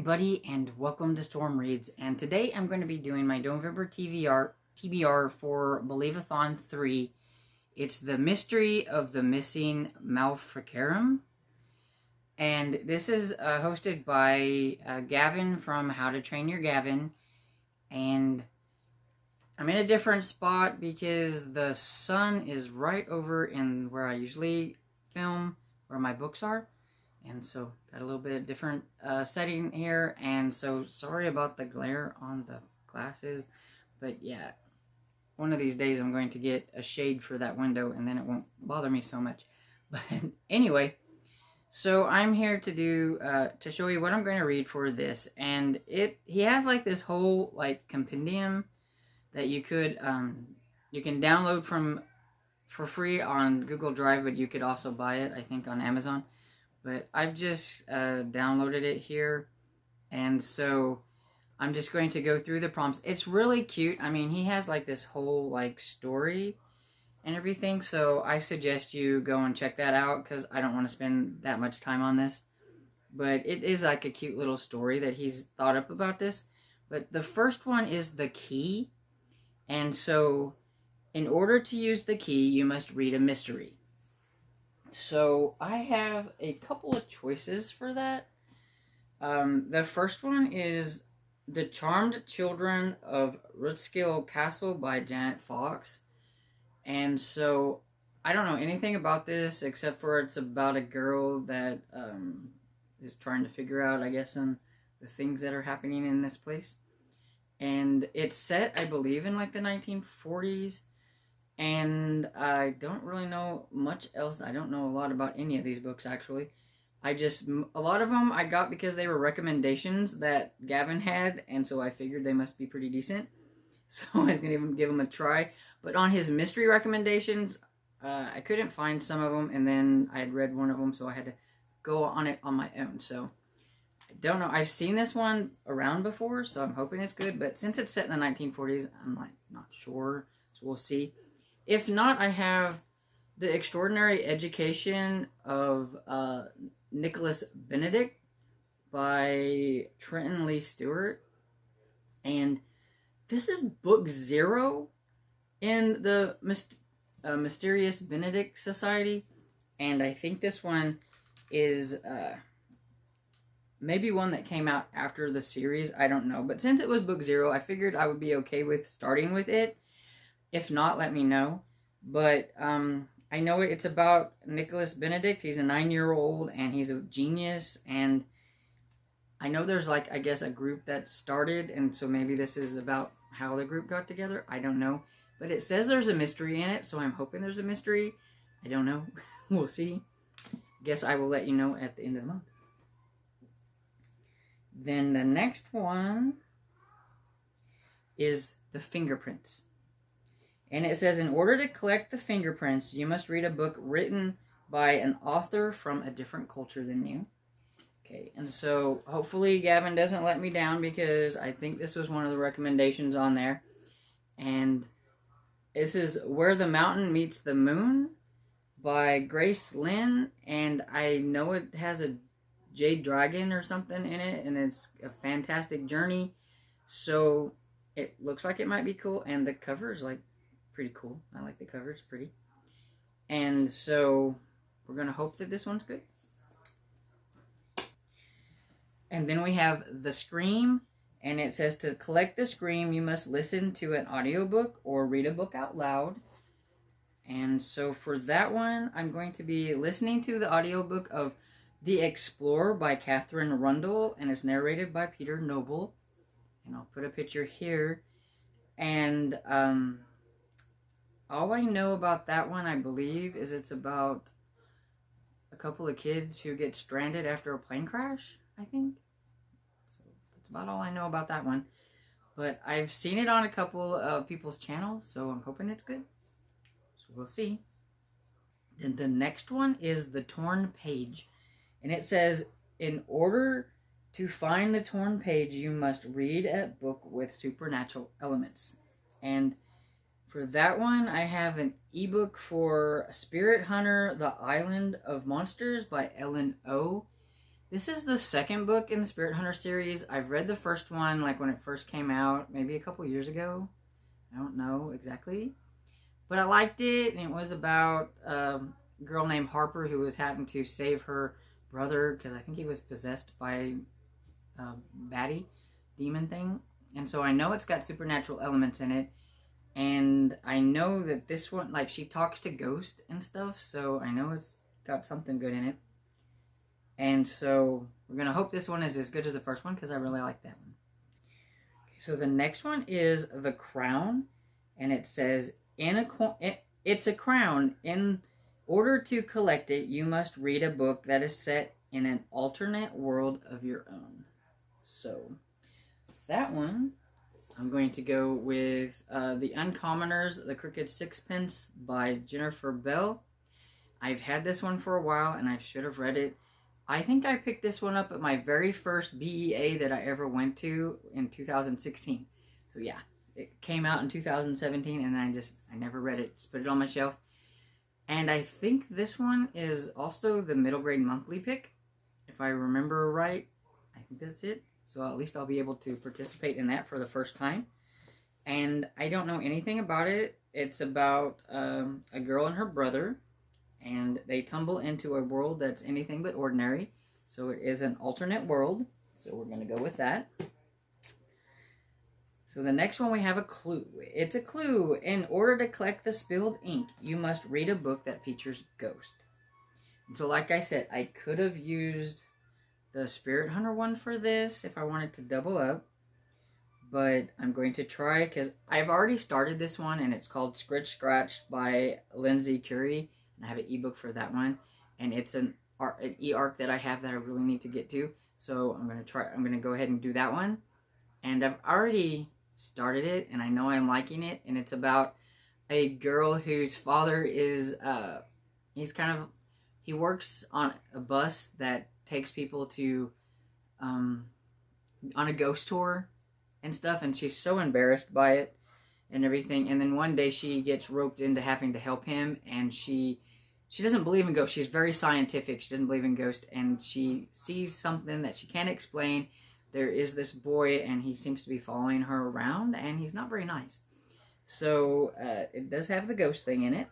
everybody, and welcome to Storm Reads. And today I'm going to be doing my November TBR for Believathon 3. It's The Mystery of the Missing Maleficarum. And this is hosted by Gavin from How to Train Your Gavin. And I'm in a different spot because the sun is right over in where I usually film, where my books are. And so, got a little bit different setting here, and so sorry about the glare on the glasses, but yeah, one of these days I'm going to get a shade for that window, and then it won't bother me so much. But anyway, so I'm here to do, to show you what I'm going to read for this, and he has like this whole, like, compendium that you could, you can download for free on Google Drive, but you could also buy it, I think, on Amazon. But I've just downloaded it here, and so I'm just going to go through the prompts. It's really cute. I mean, he has like this whole like story and everything, so I suggest you go and check that out because I don't want to spend that much time on this. But it is like a cute little story that he's thought up about this. But the first one is the key, and so in order to use the key, you must read a mystery. So I have a couple of choices for that. The first one is The Charmed Children of Rootskill Castle by Janet Fox. And so I don't know anything about this except for it's about a girl that is trying to figure out, I guess, the things that are happening in this place. And it's set, I believe, in like the 1940s. And I don't really know much else. I don't know a lot about any of these books, actually. A lot of them I got because they were recommendations that Gavin had, and so I figured they must be pretty decent. So I was going to give them a try. But on his mystery recommendations, I couldn't find some of them, and then I had read one of them, so I had to go on it on my own. So I don't know. I've seen this one around before, so I'm hoping it's good. But since it's set in the 1940s, I'm like not sure, so we'll see. If not, I have The Extraordinary Education of Nicholas Benedict by Trenton Lee Stewart. And this is book 0 in the Mysterious Benedict Society. And I think this one is maybe one that came out after the series. I don't know. But since it was book 0, I figured I would be okay with starting with it. If not, let me know. But I know it's about Nicholas Benedict. He's a 9-year-old, and he's a genius. And I know there's, like, I guess, a group that started, and so maybe this is about how the group got together. I don't know. But it says there's a mystery in it, so I'm hoping there's a mystery. I don't know. We'll see. Guess I will let you know at the end of the month. Then the next one is The Fingerprints. And it says, in order to collect the fingerprints, you must read a book written by an author from a different culture than you. Okay, and so hopefully Gavin doesn't let me down because I think this was one of the recommendations on there. And this is Where the Mountain Meets the Moon by Grace Lynn. And I know it has a jade dragon or something in it, and it's a fantastic journey. So it looks like it might be cool, and the cover is like pretty cool. I like the cover, it's pretty. And so we're gonna hope that this one's good. And then we have The Scream, and it says to collect the scream you must listen to an audiobook or read a book out loud. And so for that one, I'm going to be listening to the audiobook of The Explorer by Catherine Rundle, and it's narrated by Peter Noble. And I'll put a picture here. And all I know about that one, I believe, is it's about a couple of kids who get stranded after a plane crash, I think. So that's about all I know about that one. But I've seen it on a couple of people's channels, so I'm hoping it's good. So we'll see. Then the next one is The Torn Page. And it says, in order to find the torn page, you must read a book with supernatural elements. And for that one, I have an ebook for Spirit Hunter, The Island of Monsters by Ellen O. This is the second book in the Spirit Hunter series. I've read the first one like when it first came out, maybe a couple years ago. I don't know exactly. But I liked it, and it was about a girl named Harper who was having to save her brother because I think he was possessed by a baddie demon thing. And so I know it's got supernatural elements in it. And I know that this one, like, she talks to ghosts and stuff, so I know it's got something good in it. And so we're going to hope this one is as good as the first one because I really like that one. Okay, so the next one is The Crown, and it says, it's a crown. In order to collect it, you must read a book that is set in an alternate world of your own. So that one, I'm going to go with The Uncommoners, The Crooked Sixpence by Jennifer Bell. I've had this one for a while, and I should have read it. I think I picked this one up at my very first BEA that I ever went to in 2016. So yeah, it came out in 2017, and I never read it. Just put it on my shelf. And I think this one is also the middle grade monthly pick, if I remember right. I think that's it. So at least I'll be able to participate in that for the first time. And I don't know anything about it. It's about a girl and her brother, and they tumble into a world that's anything but ordinary. So it is an alternate world. So we're going to go with that. So the next one, we have a clue. It's a clue. In order to collect the spilled ink, you must read a book that features ghost. And so like I said, I could have used the Spirit Hunter one for this if I wanted to double up. But I'm going to try, because I've already started this one, and it's called Scritch Scratch by Lindsay Curie. And I have an ebook for that one. And it's an e-arc that I have that I really need to get to. So I'm going to go ahead and do that one. And I've already started it, and I know I'm liking it. And it's about a girl whose father is, he works on a bus that takes people to, on a ghost tour and stuff. And she's so embarrassed by it and everything. And then one day she gets roped into having to help him, and she doesn't believe in ghosts. She's very scientific. She doesn't believe in ghosts, and she sees something that she can't explain. There is this boy, and he seems to be following her around, and he's not very nice. So it does have the ghost thing in it.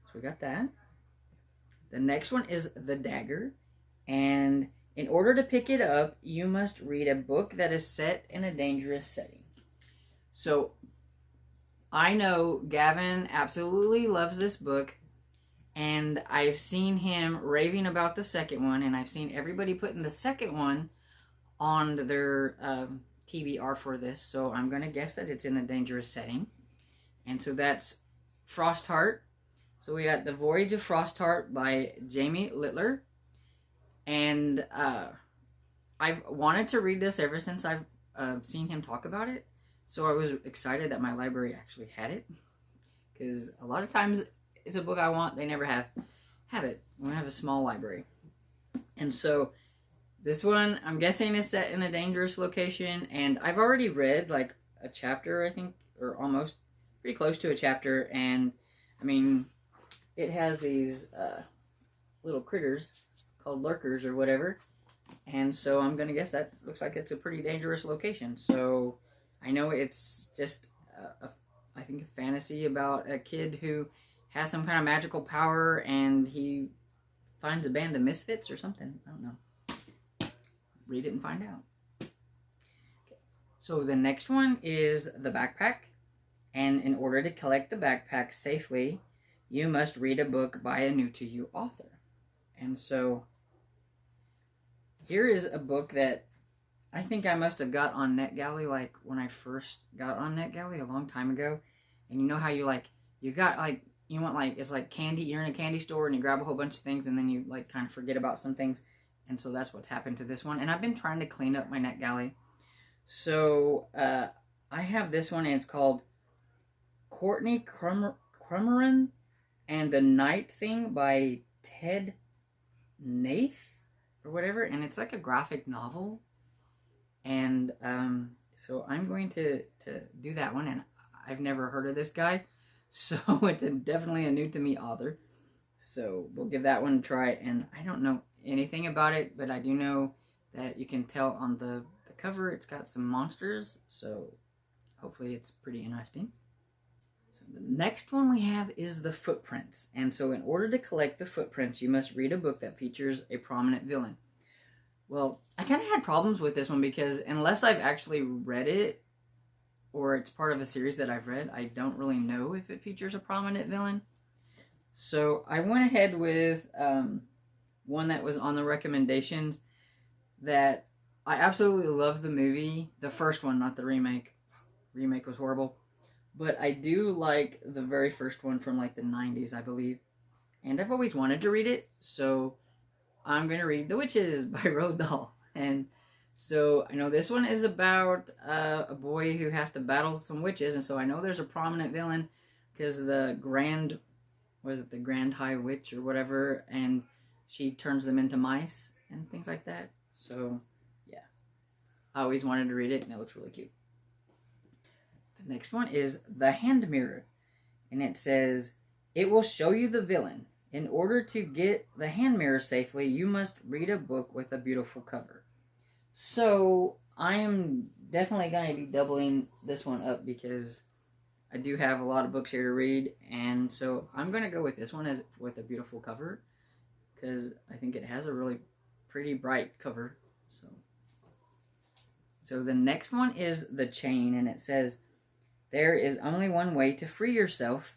So we got that. The next one is The Dagger, and in order to pick it up, you must read a book that is set in a dangerous setting. So I know Gavin absolutely loves this book, and I've seen him raving about the second one, and I've seen everybody putting the second one on their TBR for this, so I'm going to guess that it's in a dangerous setting. And so that's Frostheart. So we got The Voyage of Frostheart by Jamie Littler. And I've wanted to read this ever since I've seen him talk about it. So I was excited that my library actually had it. Because a lot of times it's a book I want, they never have it. We have a small library. And so this one, I'm guessing, is set in a dangerous location. And I've already read like a chapter, I think, or almost pretty close to a chapter. And I mean, it has these little critters called lurkers or whatever. And so I'm going to guess that looks like it's a pretty dangerous location. So I know it's just, I think, a fantasy about a kid who has some kind of magical power, and he finds a band of misfits or something. I don't know. Read it and find out. Okay. So the next one is The Backpack. And in order to collect the backpack safely, you must read a book by a new-to-you author. And so here is a book that I think I must have got on NetGalley, like when I first got on NetGalley a long time ago. And you know how you want it's like candy, you're in a candy store and you grab a whole bunch of things and then you like kind of forget about some things. And so that's what's happened to this one. And I've been trying to clean up my NetGalley. So I have this one, and it's called Courtney Crummerin and the Night Thing by Ted Nath or whatever. And it's like a graphic novel. And so I'm going to do that one. And I've never heard of this guy. So it's definitely a new to me author. So we'll give that one a try. And I don't know anything about it, but I do know that you can tell on the cover. It's got some monsters, so hopefully it's pretty interesting. So the next one we have is the Footprints. And so in order to collect the Footprints, you must read a book that features a prominent villain. Well, I kind of had problems with this one because unless I've actually read it, or it's part of a series that I've read, I don't really know if it features a prominent villain. So I went ahead with one that was on the recommendations that I absolutely love the movie. The first one, not the remake. Remake was horrible. But I do like the very first one from like the 90s, I believe. And I've always wanted to read it, so I'm going to read The Witches by Roald Dahl. And so I know this one is about a boy who has to battle some witches, and so I know there's a prominent villain because the Grand High Witch or whatever, and she turns them into mice and things like that. So yeah, I always wanted to read it, and it looks really cute. The next one is The Hand Mirror, and it says, it will show you the villain. In order to get the hand mirror safely, you must read a book with a beautiful cover. So I am definitely going to be doubling this one up because I do have a lot of books here to read, and so I'm going to go with this one as with a beautiful cover because I think it has a really pretty bright cover. So the next one is The Chain, and it says, there is only one way to free yourself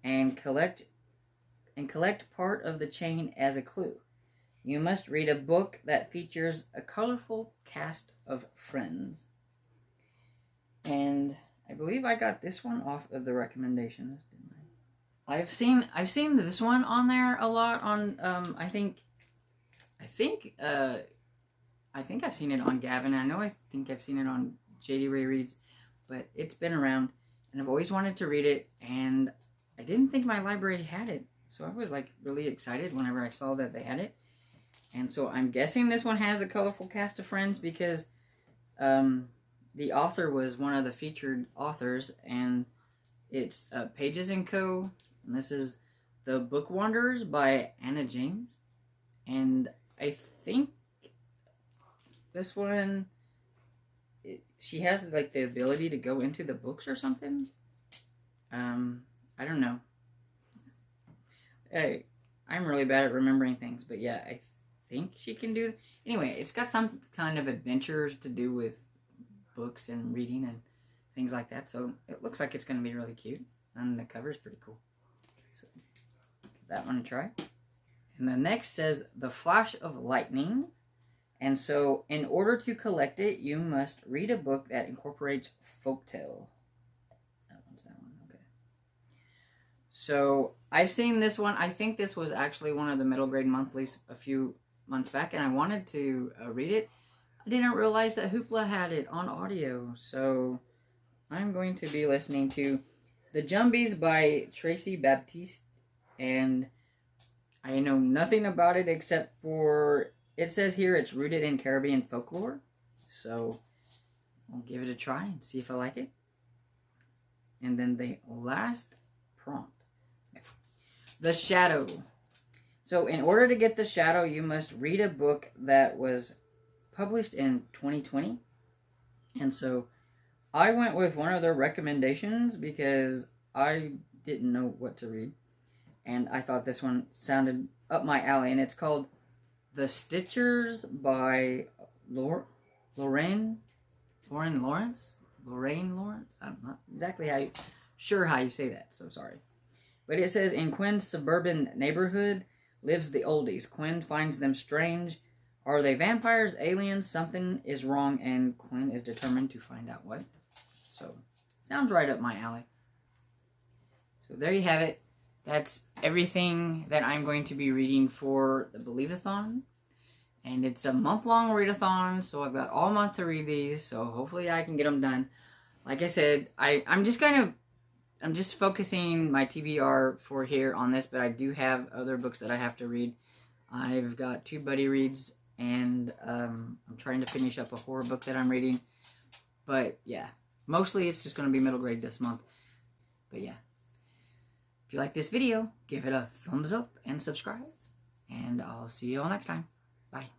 and collect part of the chain as a clue. You must read a book that features a colorful cast of friends. And I believe I got this one off of the recommendations, didn't I? I've seen this one on there a lot on I think I've seen it on Gavin. I think I've seen it on JD Ray Reads, but it's been around, and I've always wanted to read it, and I didn't think my library had it, so I was like really excited whenever I saw that they had it. And so I'm guessing this one has a colorful cast of friends because the author was one of the featured authors, and it's Pages & Co. And this is The Book Wanderers by Anna James. And I think this one, she has like the ability to go into the books or something. I don't know. Hey, I'm really bad at remembering things, but yeah, I think she can do. Anyway, it's got some kind of adventures to do with books and reading and things like that. So it looks like it's going to be really cute, and the cover is pretty cool. So give that one a try. And the next says The Flash of Lightning. And so in order to collect it, you must read a book that incorporates folktale. That one. Okay. So I've seen this one. I think this was actually one of the middle grade monthlies a few months back, and I wanted to read it. I didn't realize that Hoopla had it on audio, so I'm going to be listening to The Jumbies by Tracy Baptiste, and I know nothing about it except for, it says here it's rooted in Caribbean folklore, so I'll give it a try and see if I like it. And then the last prompt, The Shadow. So in order to get The Shadow, you must read a book that was published in 2020. And so I went with one of their recommendations because I didn't know what to read. And I thought this one sounded up my alley. And it's called The Stitchers by Lorraine Lawrence. I'm not exactly sure how you say that, so sorry. But it says, in Quinn's suburban neighborhood lives the oldies. Quinn finds them strange. Are they vampires, aliens? Something is wrong, and Quinn is determined to find out what. So, sounds right up my alley. So there you have it. That's everything that I'm going to be reading for the Believathon. And it's a month-long readathon, so I've got all month to read these, so hopefully I can get them done. Like I said, I'm just focusing my TBR for here on this, but I do have other books that I have to read. I've got 2 buddy reads, and I'm trying to finish up a horror book that I'm reading. But yeah, mostly it's just going to be middle grade this month. But yeah, if you like this video, give it a thumbs up and subscribe. And I'll see you all next time. Bye.